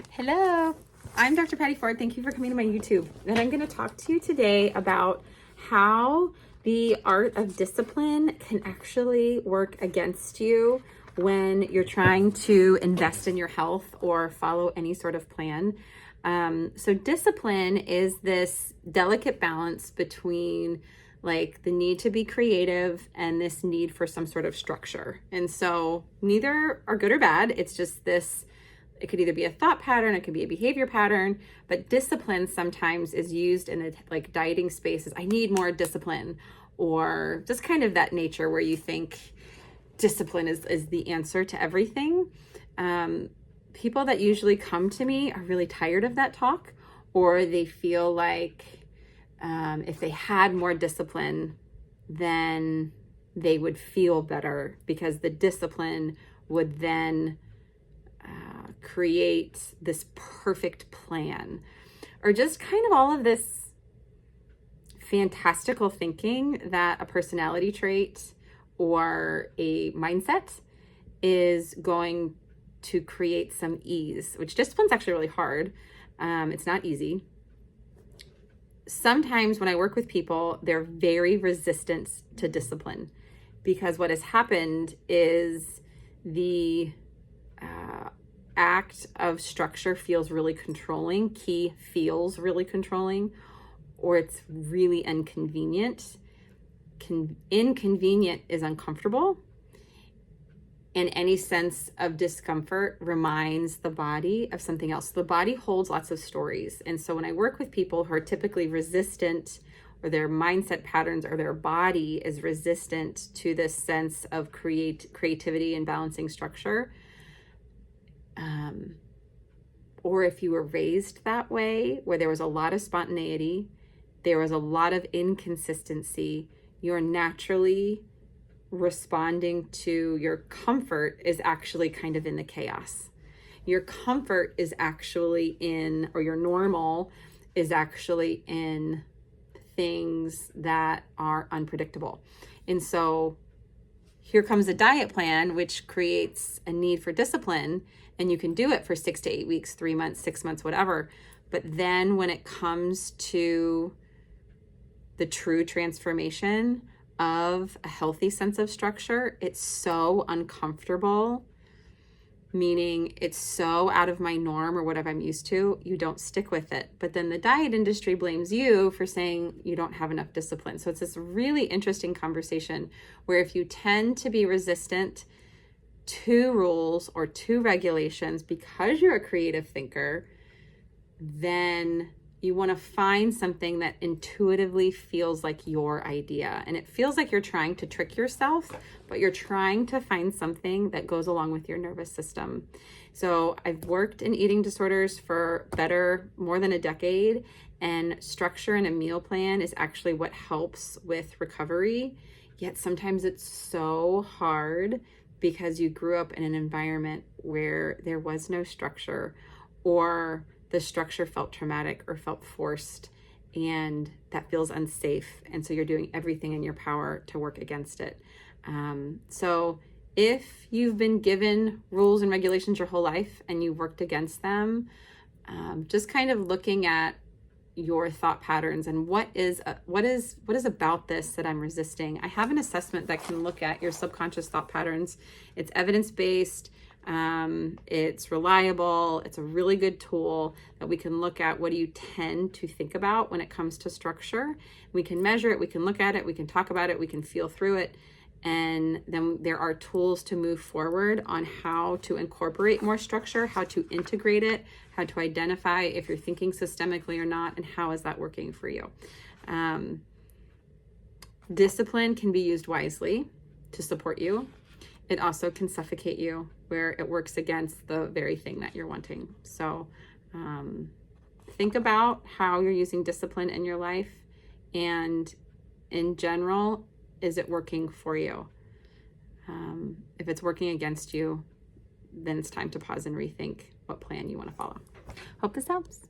Hello, I'm Dr. Patty Ford. Thank you for coming to my YouTube. And I'm going to talk to you today about how the art of discipline can actually work against you when you're trying to invest in your health or follow any sort of plan. So discipline is this delicate balance between like the need to be creative and this need for some sort of structure. And so neither are good or bad. It's just this, it could either be a thought pattern, it could be a behavior pattern, but discipline sometimes is used in the like dieting spaces. I need more discipline, or just kind of that nature where you think discipline is the answer to everything. People that usually come to me are really tired of that talk, or they feel like if they had more discipline, then they would feel better because the discipline would then create this perfect plan, or just kind of all of this fantastical thinking that a personality trait or a mindset is going to create some ease, which discipline's actually really hard. It's not easy. Sometimes when I work with people, they're very resistant to discipline because what has happened is the act of structure feels really controlling, key feels really controlling, or it's really inconvenient. Inconvenient is uncomfortable, and any sense of discomfort reminds the body of something else. The body holds lots of stories. And so when I work with people who are typically resistant, or their mindset patterns or their body is resistant to this sense of creativity and balancing structure, or if you were raised that way, where there was a lot of spontaneity, there was a lot of inconsistency, you're naturally responding to your comfort is actually kind of in the chaos. Your comfort is actually in, or your normal is actually in things that are unpredictable. And so here comes a diet plan, which creates a need for discipline, and you can do it for 6 to 8 weeks, 3 months, 6 months, whatever. But then when it comes to the true transformation of a healthy sense of structure, it's so uncomfortable, meaning it's so out of my norm or what I'm used to, you don't stick with it. But then the diet industry blames you for saying you don't have enough discipline. So it's this really interesting conversation where if you tend to be resistant to rules or to regulations because you're a creative thinker, then you want to find something that intuitively feels like your idea. And it feels like you're trying to trick yourself, but you're trying to find something that goes along with your nervous system. So I've worked in eating disorders for more than a decade, and structure and a meal plan is actually what helps with recovery. Yet sometimes it's so hard because you grew up in an environment where there was no structure, or the structure felt traumatic or felt forced, and that feels unsafe. And so you're doing everything in your power to work against it. So if you've been given rules and regulations your whole life and you've worked against them, just kind of looking at your thought patterns and what is about this that I'm resisting. I have an assessment that can look at your subconscious thought patterns. It's evidence-based. It's reliable. It's a really good tool that we can look at. What do you tend to think about when it comes to structure? We can measure it, we can look at it, we can talk about it, we can feel through it. And then there are tools to move forward on how to incorporate more structure, how to integrate it, how to identify if you're thinking systemically or not, and how is that working for you. Discipline can be used wisely to support you. It also can suffocate you where it works against the very thing that you're wanting. So think about how you're using discipline in your life, and in general, is it working for you? If it's working against you, then it's time to pause and rethink what plan you want to follow. Hope this helps.